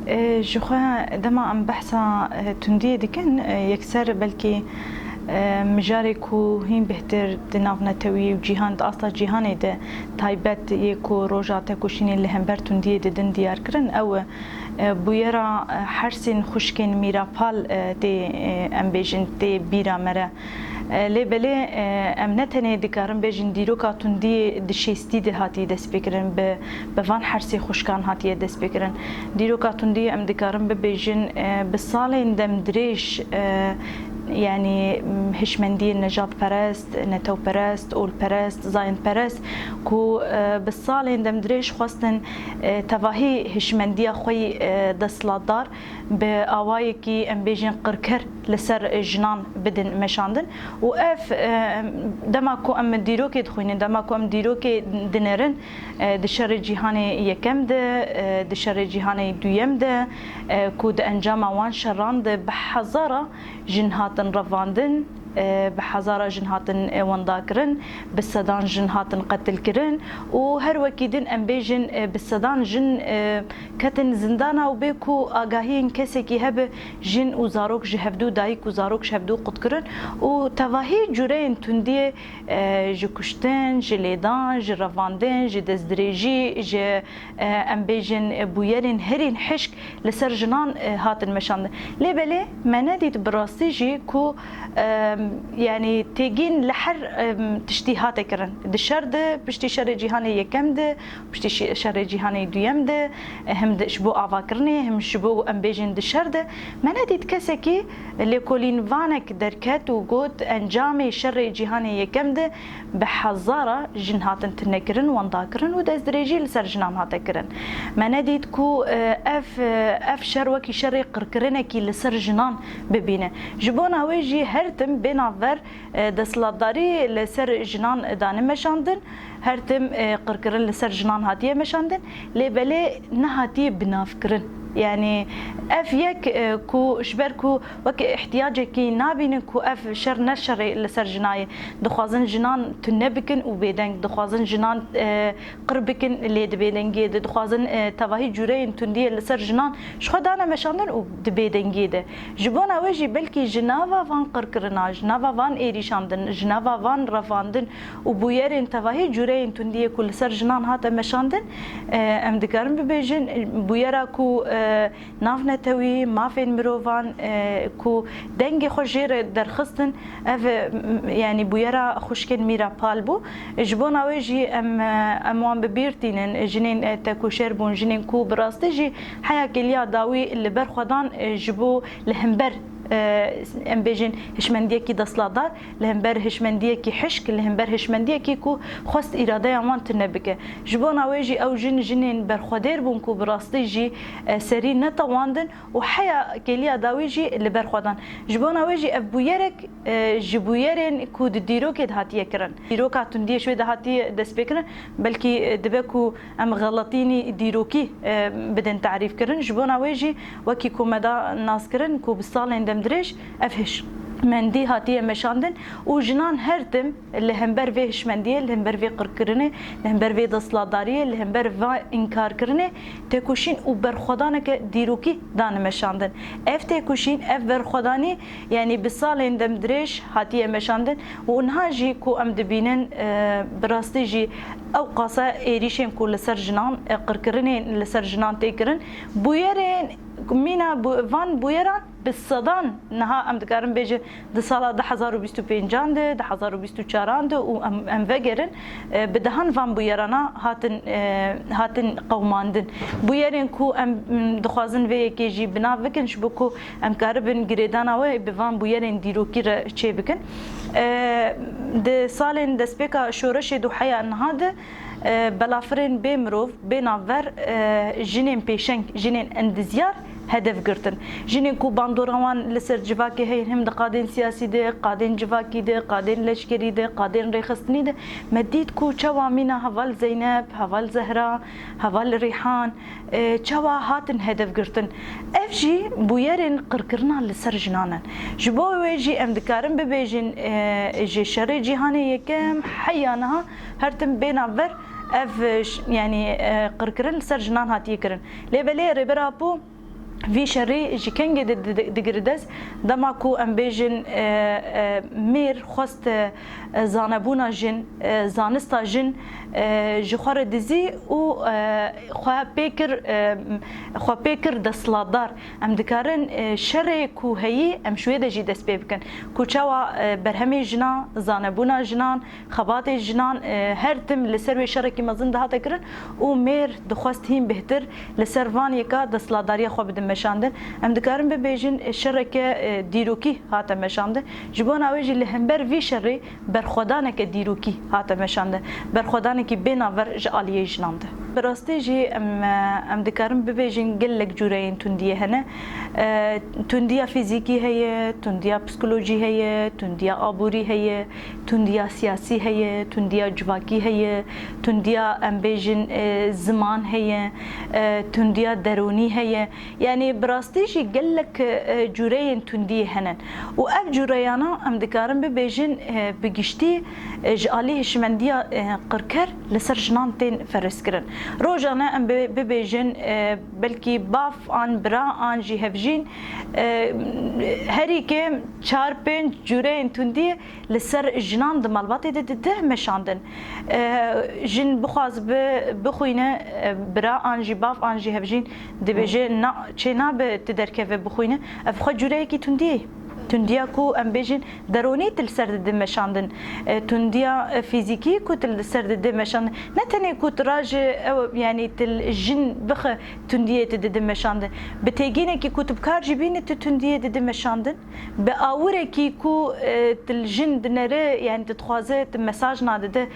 جخوا دما ام بحثا تندي دكن يكسر بلكي مجاري كو هين بهتر دناف نتوي وجيهان اصلا جيهان ده تايبت يكو روجات كوشين اللي هم برتون دي دن ديار كرن او بويرا حرسين خوشكين ميرا بال دي ام بيجن دي بيرا مرا لبلي ام نتنه دكارم بيجن ديروكا تندي دشيستي ده هاتي دس بكرن بفان حرسي خوشكان هاتي دس بكرن ديروكا تندي ام دكارم بيجن بالصالين دم دريش يعني هشمندي نجاب برست نتو برست اول برست زاين برست كو بالصالين دم دريش خواستن تواهي هشمندي خوي دسلادار بأوايكي ام بيجن قركر لسر جنان بدن مشاندن واف دماكو ام ديروكي دخوين دماكو ام ديروكي دنرن دشر جهاني يكم ده دشر جهاني دويم ده كود انجام وان شران ده بحزارة جنهاتن رفاندن بحزارة جنهاتن ونداكرن بالسدان جنهاتن قتل كرن وهر وكيدن ام بيجن بالسدان جن كتن زندانا وبيكو اگاهين كسكي هب جن وزاروك جهبدو دايك وزاروك شهبدو قد كرن وتواهي جورين تندي جكشتن جليدان جرفاندن جدزدريجي ج ام بيجن بويرين هرين حشك لسر جنان هاتن مشان لبلي مناديت براستيجي كو يعني تيجين لحر تشتيهات كرن دشرد بشتي شر جهاني يكم ده بشتي شر جهاني دويم ده هم شبو افاكرني هم شبو ام بيجن دشرد مناديت كسكي اللي كولين فانك دركات وجود انجامي شر جهاني يكم ده بحزاره جنهاتن تنكرن ونداكرن ودزدريجي لسر جنان هاتكرن مناديت كو اف شر وكي شر قركرنكي لسر جنان ببينه جبونا ويجي هرتم بنافر دسلاداري لسر جنان دان مشاندن هرتم قركرن لسر جنان هاتيه مشاندن لبلي نهاتي بنافكرن يعني اف يك كو شبركو وك احتياجك نابين كو اف شر نشر لسر جناي دخوازن جنان تنبكن وبيدن دخوازن جنان قربكن اللي دبيدنجي دخوازن تواهي جورين تندي لسر جنان شخو دانا مشاندن ودبيدنجي ده جبونا وجي بلكي جنافا فان قركرنا جنافا فان ايريشاندن جنافا فان رفاندن وبويرين تواهي جورين تندي كل سر جنان هات مشاندن ام دكارم ببيجن بويرا كو ناف نتوي ما فين مروفان كو دنگ خوجير درخستن اف يعني بويرا خوشكن ميرا بالبو جبونا ويجي ام وان ببيرتين جنين تكوشير بون جنين كو براستجي حيا كليا داوي اللي برخدان جبو لهمبر ام بيجن هشمنديكي دسلادار لهمبر هشمنديكي حشك لهمبر هشمنديكي كو خست اراده امان تنبكه جبونا ويجي او جنين برخدير بونكو براستيجي سري نتواندن وحيا كليا داويجي اللي برخدان جبونا ويجي ابويرك جبويرن كو ديروكي هاتيه كرن ديروكا تندي شوي هاتيه دسبكرن بلكي دبكو ام غلطيني ديروكي بدن تعريف كرن جبونا ويجي وكي كومدا ناس كرن كو بالصالين دمدريش افهش مندي هاتيه مشاندن وجنان هرتم اللي همبر فيش مندي اللي همبر في قركرنه اللي همبر في دسلاداريه اللي همبر في انكار كرنه تكوشين وبرخدانك ديروكي دان مشاندن اف تكوشين اف برخداني يعني بصالين دمدريش هاتيه مشاندن ونهاجي كو ام دبينن براستيجي او قاسا ايريشن كل سر جنان قركرنه لسر جنان تكرن بويرين مينا فان بويران بالصدان نها ام دكارم بيجي د سالا 1025 ده 1024 ده و ام فجرن بدهان فان بويرانا هاتن قوماندن بويرن كو ام دخوازن في كي جي بنا فكن شبكو ام كاربن جريدانا و بفان بويرن ديروكي تشي بكن د سالن د سبيكا شورش دو حيا نهاده بلافرين بمروف بنافر جنين بيشنك جنين اندزيار هدف گرتن جنين كو باندوروان لسر جواكي هي هم قادين سياسي ده قادين جواكي ده قادين لشكري ده قادين ريخستني ده مديد كو چوا مينا حوال زينب حوال زهرا حوال ريحان چوا هاتن هدف گرتن اف جي بويرن قرقرنا لسر جنانن جبو ويجي ام دكارن ببيجن جي شري جهاني يكم حيانها هرتم بينافر اف يعني قرقرن لسر جنان هاتي كرن لبلي ريبرابو في شري جي كان دقردس دماكو ام بيجن مير خست زانبونا جن زانستا جن جخور دزي و خوا بيكر دسلادار ام دكارن شري كو هي ام شويه دجي دس بيبكن كو چاوا برهمي جنا زانبونا جنان خبات جنان هرتم لسروي شركي مزن ده تكرن و مير دخواست هين بهتر لسروان يكا دسلاداري خو بدم مشاندن ام دکارم ببیجن شرکه دیروکی هات مشانده جبان اویج اللي همبر وی شری برخودانه که دیروکی هات مشانده برخودانه که بناور جالیه جنانده براستی جی ام دکارم ببیجن گلک جورین تندیه هنه تندیه فیزیکی هي تندیه پسیکولوژی هي تندیه آبوری هي تندیه سیاسی هي تندیه جواکی هي تندیه ام بیجن زمان هي تندیه درونی هي يعني براستيجي قالك جورين تندي هنن واف جوريانا ام دكارن ببيجن بقشتي جاليه شمنديا قركر لسر جنانتين فرسكرن روجانا ام ببيجن بلكي باف ان برا ان جي هفجين هري كم 4 جورين تندي لسر جنان دمالباتي ده مشاندن جن بخواز بخوينه برا ان جي باف ان جي هفجين دبيجن چنا به تدرکه بخوینه اف خو جوره کی تندیا کو ام بیجن درونی تل سر د مشاندن تندیا فیزیکی کو تل سر د مشاندن نه تنه کو تراج يعني تل جن بخ تندیه د مشاندن بتگینه کی کتب کار جبینه تندیه د مشاندن به اوره کی کو تل جن دنره يعني تتخوازه مساج ناده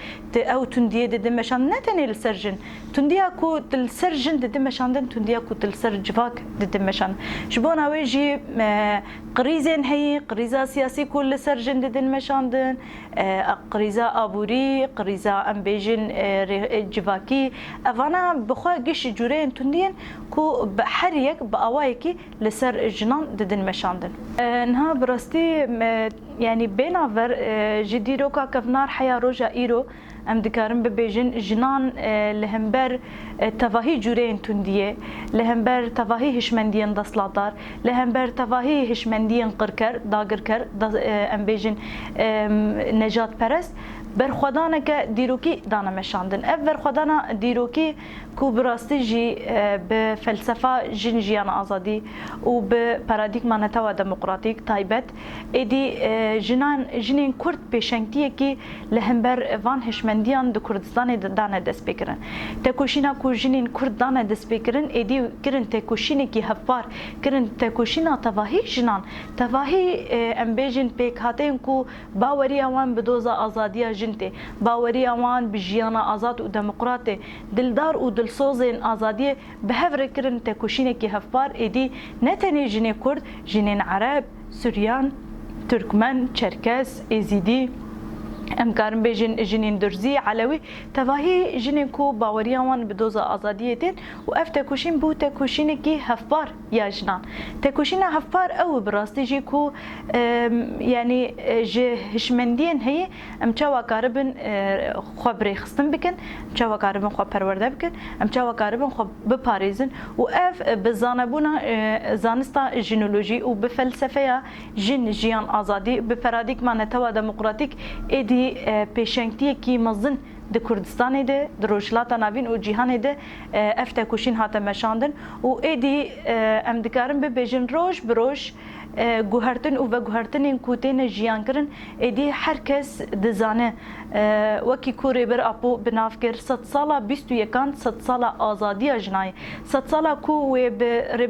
او تندیه د مشاندن نه تنه السرجن تندیا کو تل سرجن د مشاندن تندیا کو تل سر جواک د مشاندن شبون اوجي قريزين هي قريزة سياسي كل سرجن ددن مشاندن قريزة أبوري قريزة أمبيجن جواكي أفانا بخوا قش جورين تندين كو بحريك بأوايكي لسر جنان ددن مشاندن نها برستي يعني بينافر جديرو كافنار حيا روجا إيرو ام دکارم ببیجن جنان لهمبر تواهی جورین تندیه لهمبر تواهی هشمندیان دسلاتار لهمبر تواهی هشمندیان قرکر داگرکر ام بیجن نجات پرست بر خدانه که دیروکی دانه مشاندن اف بر خدانه دیروکی کو براستی جی به فلسفه جنجیان آزادی و به پارادیگما نتوا دموکراتیک تایبت ایدی جنین کرد پیشنگتیه که لهمبر وان هشمندیان د کردستان دانه دست بکرن تکوشینا کو جنین کرد دانه دست بکرن ایدی کرن تکوشینی کی هفار کرن تکوشینا تواهی جنان تواهی امبیجن پیک هاتین کو باوری اوان بدوزا آزادی جنته باوری اوان بجیانا آزاد و دموکرات دلدار و دلسوزین آزادی به هفر کرن تکوشینی کی هفار ایدی نتنی جنین کرد جنین عرب سوریان ترکمن چرکس ازیدی ام کارم بیجن جنین درزی علوی تواهی جنین کو باوریان بدوزا آزادیتین و اف تکوشین بو تکوشینی کی هفبار یا جنان تکوشین هفبار او براستی جی کو يعني جه هشمندین هی ام چاوا کاربن خبری خستن بکن چاوا کاربن خو پرورده بکن ام چاوا کاربن خو بپاریزن و اف بزانبونا زانستا جنولوژی و بفلسفه جن جیان آزادی بپارادیگما نتوا دموکراتیک ایدی پیشنگتی کی مزن د کردستان ده د روجلاتا ناوین او جهان ده افته کوشین هاته مشاندن و ایدی ام دکارم به بیجن روش بروش گوهرتن و گوهرتن کوتین جیان کرن ایدی هر کس دزانه وکی کوری بر اپو بنافکر 100 سالا 21 100 سالا آزادی جنای 100 سالا کو و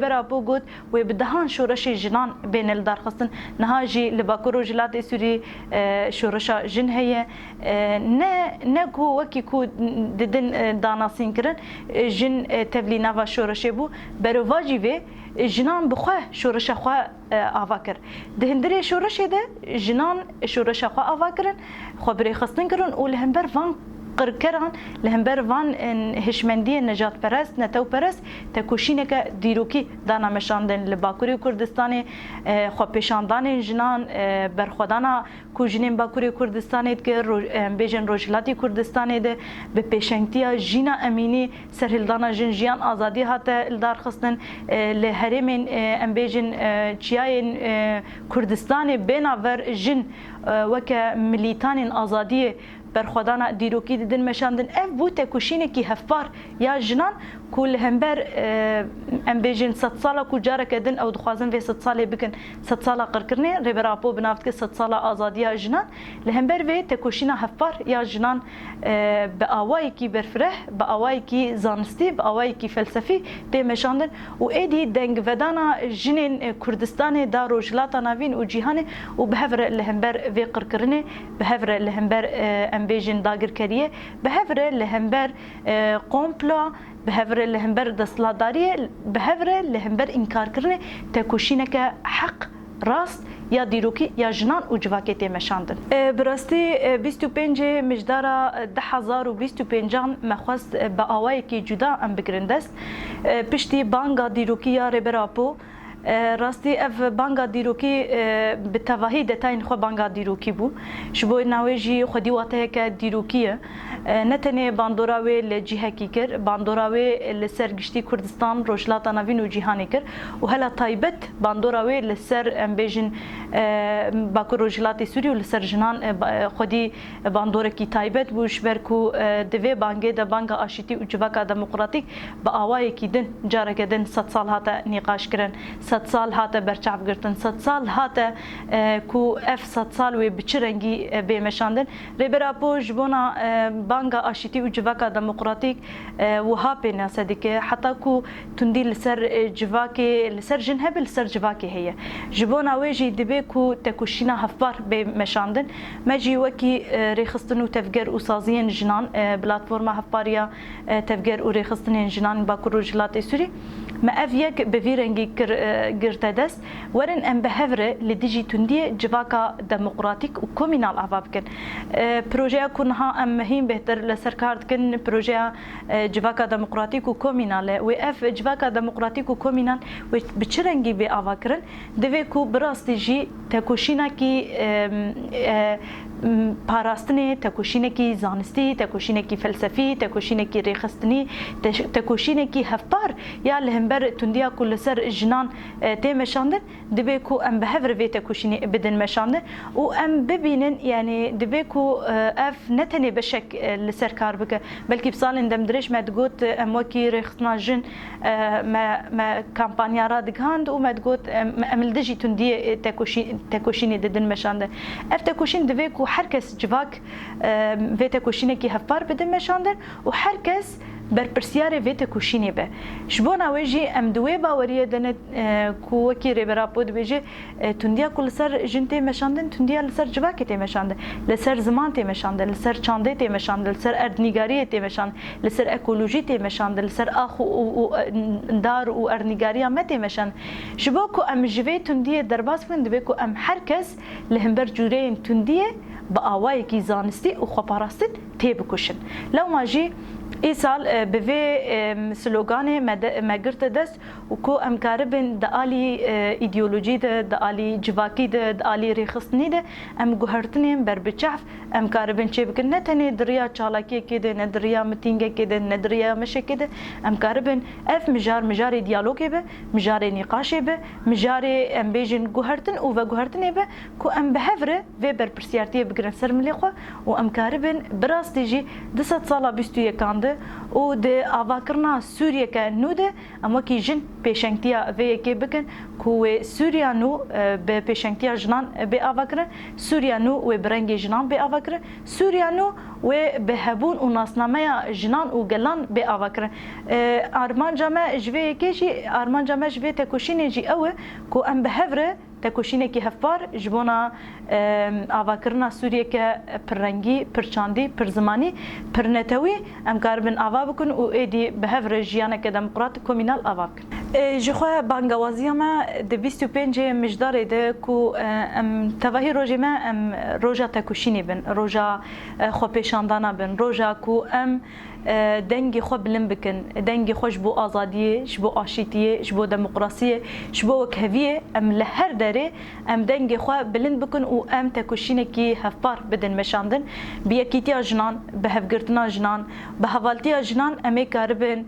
بر اپو گوت و بدهان شورش جنان بین الدارخستن نهاجی لباکو روجلات سوری شورش جن هي نه کو وکی کو ددن داناسین کرن جن تبلینا و شورش بو برواجی و جنان بخواه شورش خواه آوا کر دهندری شورش ده جنان شورش خواه آوا کرن خبری خستن کرن و لهمبر وان قركران لهمبر وان هشمندی نجات پرست نتو پرست تکوشینه که دیروکی دانا مشاندن لباکوری کردستان خو پیشاندان جنان برخودانا کوجنین باکوری کردستان که بیجن روجلاتی کردستان ده به پیشنگتیا جینا امینی سرهلدانا جن جیان آزادی هات الدار خستن لهرمین ام بیجن چیاین کردستان بیناور جن وک ملیتان آزادی برخودانا دیروکی دیدن مشاندن اف بو تکوشینه کی هفبار یا جنان کل همبر ام بیجن 100 ساله کو جاره کدن او دخوازن و 100 ساله بکن 100 ساله قرکرنه ریبراپو بنافت که 100 ساله آزادی جنان لهمبر و تکوشینا هفبار یا جنان به آوایی کی برفره به آوایی کی زانستی به آوایی کی فلسفی دی مشاندن و ایدی دنگ ودانا جنین کردستان دا روجلاتا ناوین و جیهان و بهفر لهمبر و قرکرنه بهفر لهمبر ام بیجن داگر کریه بهفر لهمبر قومپلا بهفر لهمبر دستلاداری بهفر لهمبر انکار کرنه تکوشینه که حق راست یا دیروکی یا جنان و جواکت مشاندن براستی 25 مجدارا 1025 مخواست با آوایی که جدا ام بگرندست پشتی بانگا دیروکی یا ریبراپو راستی اف بانگا دیروکی به تواهی دتاین خو بانگا دیروکی بو شبو ناویجی خودی واته که دیروکیه نتنه باندوراوی لجهکی کر باندوراوی لسرگشتی کردستان روجلاتا نوین و جهانی کر و هلا تایبت باندوراوی لسر ام بیجن باکو روجلاتی سوری و لسر جنان خودی باندور کی تایبت بوش برکو دوی بانگه د بانگا آشتی و جواکا دموکراتیک با آوای کی دن جاره کدن 100 سال هاتا نقاش کرن 100 سال هاته برچاف گرتن 100 سال هاته کو اف 100 سال و بچرنگی به مشاندن ریبراپو جبونا بانگا آشتی و جواکا دموکراتیک و ها پینا صدیکه حتی کو تندی لسر جواکی لسر جنهب لسر جواکی هي جبونا ویجی دبی کو تکوشینا هفبار به مشاندن مجی وکی ریخستن و تفگر و سازین جنان پلتفرم هفباریا تفگر و ریخستن جنان با کروجلات سوری ما افيك بفيرنجي قرتدس ورن ام بهفره لديجي تندي جواكا ديمقراطيك وكومينال افابكن بروجيا كونها ام مهم بهتر لسركارد كن بروجيا جواكا ديمقراطيك وكومينال و اف جواكا ديمقراطيك وكومينال بتشرنجي بافاكرن ديكو براستيجي تكوشينا كي پاراستنی تکوشینه کی زانستی تکوشینه کی فلسفی تکوشینه کی ریخستنی تکوشینه کی هفبار یا لهمبر تندیا کل سر جنان تی مشاندن دبی کو ام بهفر وی تکوشینی بدن مشاندن و ام ببینن یعنی دبی کو اف نتنی بشک لسر کار بک بلکی بسال اندم درش مدگوت ام وکی ریخستنا جن ما کمپانیا را دگاند و مدگوت ام الدجی تندی تکوشینی ددن مشاندن اف تکوشین دبی کو هرکس جواک ویت کوشینه کی هفبار بده مشاندن و هرکس بر پرسیار ویت کوشینه به شبونا ویجی ام دوی باوریه دنه کو وکی ریبراپود بیجی تندیا کل سر جنته مشاندن تندیا لسر جواک ته مشاندن لسر زمان ته مشاندن لسر چانده ته مشاندن لسر اردنیگاری ته مشاندن لسر اکولوژی ته مشاندن لسر اخو و دار و اردنیگاری مته مشاندن شبو کو ام جوی تندیا درباس کن دوی کو ام هرکس لهمبر جورین تندیا با آوایی کی زانستی و خپاراستن تی بکشن لو ماجی ای سال به وی سلوگان مگرت دست و کو امکاربن دالی ایدئولوژی ده دالی جواکی ده دالی ریخستنی ده ام گهرتنیم بر بچف امکاربن چه بکن نه تنی دریا چالاکی کده نه دریا متینگ کده نه دریا مشه کده امکاربن اف مجار دیالوگی به مجار نقاشی به مجار ام بیجن گهرتن و گهرتنی به کو ام بهفره و بر پرسیارتی بگرن سر ملیخو و امکاربن براستیجی 200 سال 21 و د آواکرنا سوریه که نو ده اما کی جن پیشنگتیا و که بکن که سوریا نو به پیشنگتیا جنان به آواکرن سوریا نو و برنگ جنان به آواکرن سوریا نو و به هبون و ناسنامه جنان و گلان به آواکرن آرمان جامع جوی کشی آرمان جامع جوی تکوشینه جی اوه که ام به هفره تکوشینه کی هفبار جبونا آواکرنا سوریه که پررنگی پرچاندی پرزمانی پرنتوی ام کاربن آوا بکن و ایدی به هفره جیانه که دموکرات کومینال آوا بکن جخوا بانگوازی ما د 25 مجدار ده کو ام توهی روزی ما ام روزا تکوشینی بن روزا خو پیشاندانا بن روزا کو ام دنگی خو بلند بکن دنگی خوش بو آزادیه شبو آشتیه شبو دموکراسی شبو وکهویه ام لهر داره ام دنگی خو بلند بکن و ام تکوشینه کی هفبار بدن مشاندن بیاکیتی جنان به هفگرتنا جنان به حوالتی جنان امی کاربن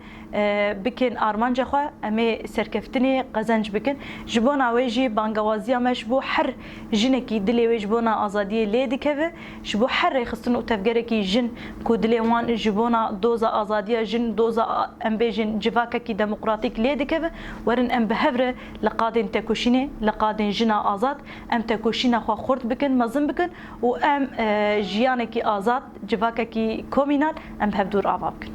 بکن آرمانجا خو امی سرکفتنی قزنج بکن جبونا ویجی بانگوازی مش بو هر جنکی دلی ویج بونا آزادی لیدی که جبو هر خستن و تفکر کی جن کو دلی وان جبونا دوزا آزادی جن دوزا ام بیجن جواکا کی دموکراتیک لیدی که ورن ام بهفره لقادن تکوشینه لقادن جنا آزاد ام تکوشینه خو خورد بکن مزن بکن و ام جیانه کی آزاد جواکا کی کومینال ام بهف دور آوا بکن